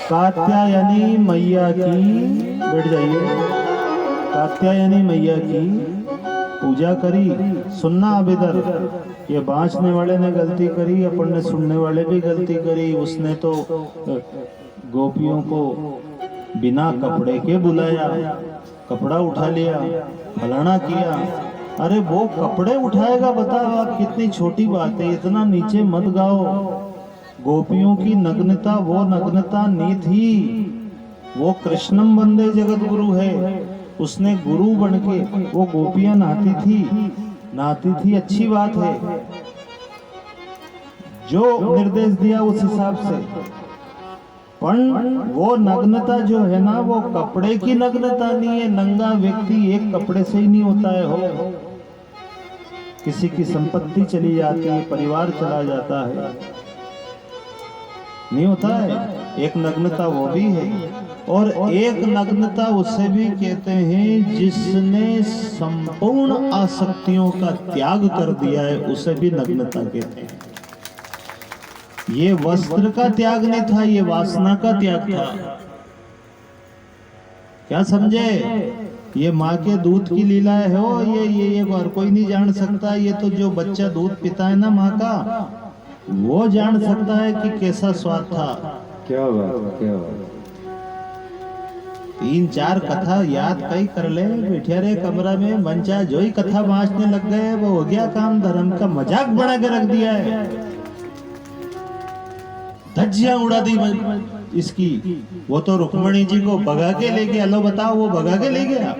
कात्यायनी मैया की, बैठ जाइए। कात्यायनी मैया की पूजा करी। सुनना अब इधर, ये बांचने वाले ने गलती करी, अपन ने सुनने वाले भी गलती करी। उसने तो गोपियों को बिना कपड़े के बुलाया, कपड़ा उठा लिया, फलाना किया। अरे वो कपड़े उठाएगा, बताओ आप, कितनी छोटी बात है, इतना नीचे मत गाओ। गोपियों की नग्नता वो नग्नता नहीं थी, वो कृष्णम वंदे जगत गुरु है। उसने गुरु बनके वो गोपियां नहाती थी, अच्छी बात है, जो निर्देश दिया उस हिसाब से। पर वो नग्नता जो है ना, वो कपड़े की नग्नता नहीं है। नंगा व्यक्ति एक कपड़े से ही नहीं होता है। हो किसी की संपत्ति चली जाती है, परिवार चला जाता है, नहीं होता है। एक नग्नता वो भी है, और एक नग्नता उसे भी कहते हैं जिसने संपूर्ण आसक्तियों का त्याग कर दिया है, उसे भी नग्नता कहते हैं। ये वस्त्र का त्याग नहीं था, ये वासना का त्याग था। क्या समझे? ये माँ के दूध की लीला है। हो ये और कोई नहीं जान सकता। ये तो जो बच्चा दूध पीता है ना माँ का, वो जान सकता है कि कैसा स्वाद था। क्या बात, क्या बात। 3-4 कथा याद कई कर ले, बैठे रहे कमरा में, मंचा जो ही कथा बांचने लग गए, वो हो गया काम। धर्म का मजाक बना के रख दिया है, धज्जियां उड़ा दी इसकी। वो तो रुक्मणी जी को भगा के ले गया। लो बताओ, वो भगा के ले गया।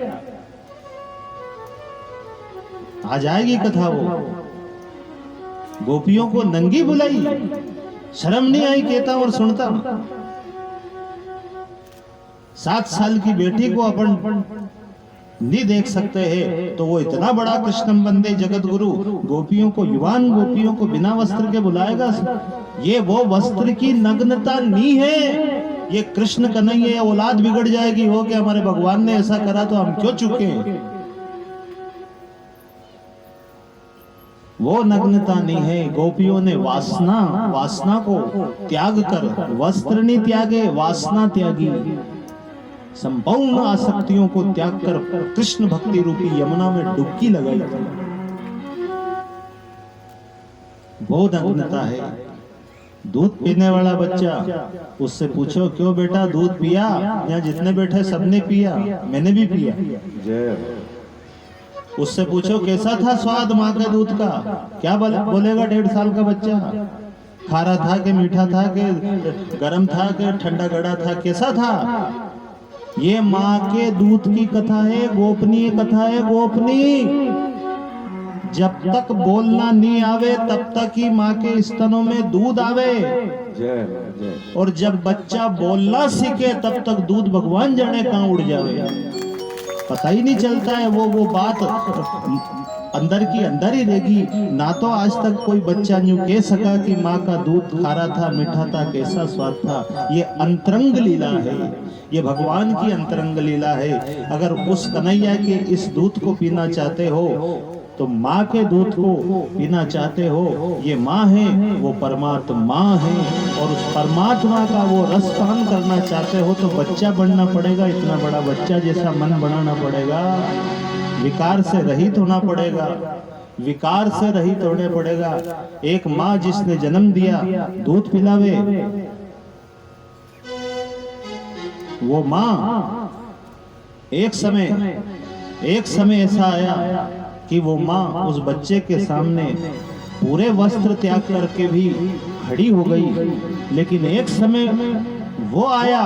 आ जाएगी कथा। वो गोपियों को नंगी बुलाई, शर्म नहीं आई कहता और सुनता। 7 साल की बेटी को अपन नहीं देख सकते हैं, तो वो इतना बड़ा कृष्णम वंदे जगत गुरु गोपियों को, युवान गोपियों को बिना वस्त्र के बुलाएगा। ये वो वस्त्र की नग्नता नहीं है। ये कृष्ण कन्हैया औलाद बिगड़ जाएगी हो कि हमारे भगवान ने ऐसा करा तो हम क्यों चुके। वो नग्नता नहीं है। गोपियों ने वासना को त्याग कर, वस्त्र नहीं त्यागे, वासना त्यागी। संपूर्ण आसक्तियों को त्याग कर कृष्ण भक्ति रूपी यमुना में डुबकी लगाई थी। वो नग्नता है। दूध पीने वाला बच्चा, उससे पूछो क्यों बेटा दूध पिया? यहाँ जितने बैठे सबने पिया, मैंने भी पिया। उससे पूछो कैसा था स्वाद माँ के दूध का? क्या बोलेगा 1.5 साल का बच्चा? खारा था कि मीठा था कि गर्म था कि ठंडा गड़ा था, कैसा था? ये माँ के दूध की कथा है, गोपनीय कथा है। गोपनीय जब तक बोलना नहीं आवे तब तक ही माँ के स्तनों में दूध आवे, और जब बच्चा बोलना सीखे तब तक दूध भगवान जाने कहाँ उड़ जावे, पता ही नहीं चलता है। वो बात अंदर की अंदर ही रहेगी। ना तो आज तक कोई बच्चा यूं कह सका कि माँ का दूध खारा था, मीठा था, कैसा स्वाद था। ये अंतरंग लीला है, ये भगवान की अंतरंग लीला है। अगर उस कन्हैया के इस दूध को पीना चाहते हो, तो माँ के दूध को पीना चाहते हो, ये माँ है, वो परमात्मा है, और उस परमात्मा का वो रस पान करना चाहते हो तो बच्चा बनना पड़ेगा। इतना बड़ा बच्चा जैसा मन बनाना पड़ेगा, विकार से रहित होना पड़ेगा, विकार से रहित होने पड़ेगा। एक माँ जिसने जन्म दिया दूध पिलावे, वो माँ एक समय ऐसा आया कि वो माँ उस बच्चे के सामने पूरे वस्त्र त्याग करके भी खड़ी हो गई। लेकिन एक समय वो आया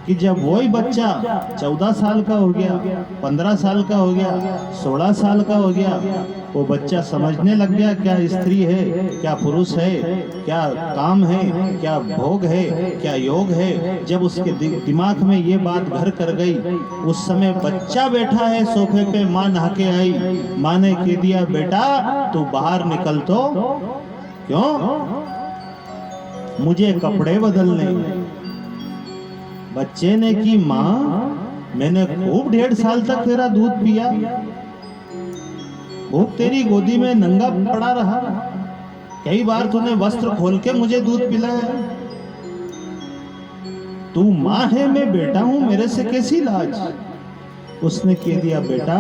कि जब वही बच्चा 14 साल का हो गया, 15 साल का हो गया, 16 साल का हो गया, वो बच्चा समझने लग गया क्या स्त्री है, क्या पुरुष है, क्या काम है, क्या भोग है, क्या योग है। जब उसके दिमाग में ये बात घर कर गई, उस समय बच्चा बैठा है सोफे पे, माँ नहा के आई, माँ ने कह दिया बेटा तू बाहर निकल तो। क्यों? मुझे कपड़े बदलने। बच्चे ने की माँ मैंने खूब 1.5 साल तक तेरा दूध पिया, खूब तेरी गोदी में नंगा पड़ा रहा, कई बार तूने वस्त्र खोल के मुझे दूध पिलाया, तू माँ है मैं बेटा हूं, मेरे से कैसी लाज। उसने कह दिया बेटा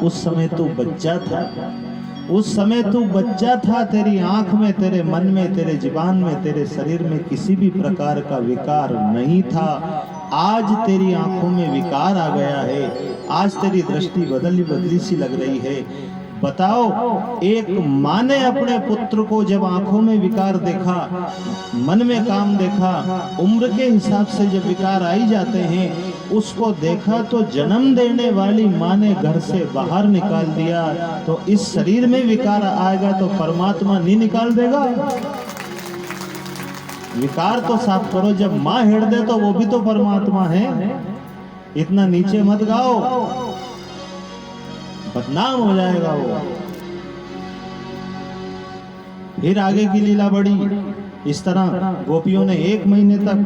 उस समय तू बच्चा था, उस समय तू बच्चा था, तेरी आंख में, तेरे मन में, तेरे जीवन में, तेरे शरीर में किसी भी प्रकार का विकार नहीं था। आज तेरी आंखों में विकार आ गया है, आज तेरी दृष्टि बदली बदली सी लग रही है। बताओ, एक माँ ने अपने पुत्र को जब आंखों में विकार देखा, मन में काम देखा, उम्र के हिसाब से जब विकार आई जाते हैं, उसको देखा तो जन्म देने वाली माँ ने घर से बाहर निकाल दिया। तो इस शरीर में विकार आएगा तो परमात्मा नहीं निकाल देगा? विकार तो साफ करो, जब माँ हेड़ दे तो वो भी तो परमात्मा है। इतना नीचे मत गाओ, बदनाम हो जाएगा वो। फिर आगे की लीला बढ़ी। इस तरह गोपियों ने 1 महीने तक,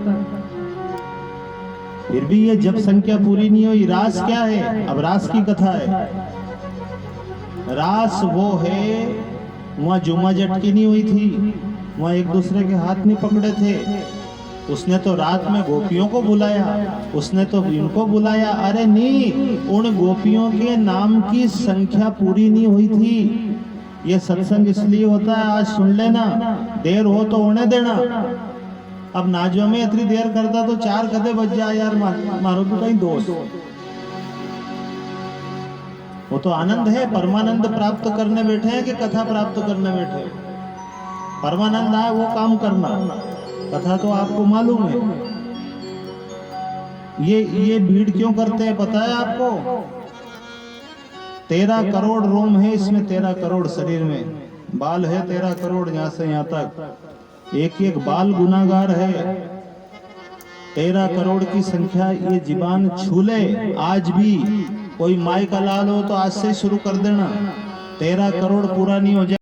फिर भी ये जब संख्या पूरी नहीं हुई। रास क्या है? अब रास की कथा है। रास वो है, वहां जुम्मा जटकी नहीं हुई थी, वहां एक दूसरे के हाथ नहीं पकड़े थे। उसने तो रात में गोपियों को बुलाया, उसने तो इनको बुलाया। अरे नहीं, उन गोपियों के नाम की संख्या पूरी नहीं हुई थी। ये सत्संग इसलिए होता है, आज सुन लेना, देर हो तो होने देना। अब नाजो में इतनी देर करता तो 4 कदे बच जाए यार, मारो तो कहीं दोस्त। वो तो आनंद है, परमानंद प्राप्त करने बैठे हैं कि कथा प्राप्त करने बैठे? परमानंद आए वो काम करना, कथा तो आपको मालूम है। ये भीड़ क्यों करते हैं पता है आपको? 13 करोड़ रोम है इसमें, 13 करोड़ शरीर में बाल है, 13 करोड़ यहाँ से यहाँ तक, एक एक बाल गुनाहगार है। 13 करोड़ की संख्या ये जीवान छूले। आज भी कोई माई का लाल हो तो आज से शुरू कर देना, 13 करोड़ पूरा नहीं हो जाए।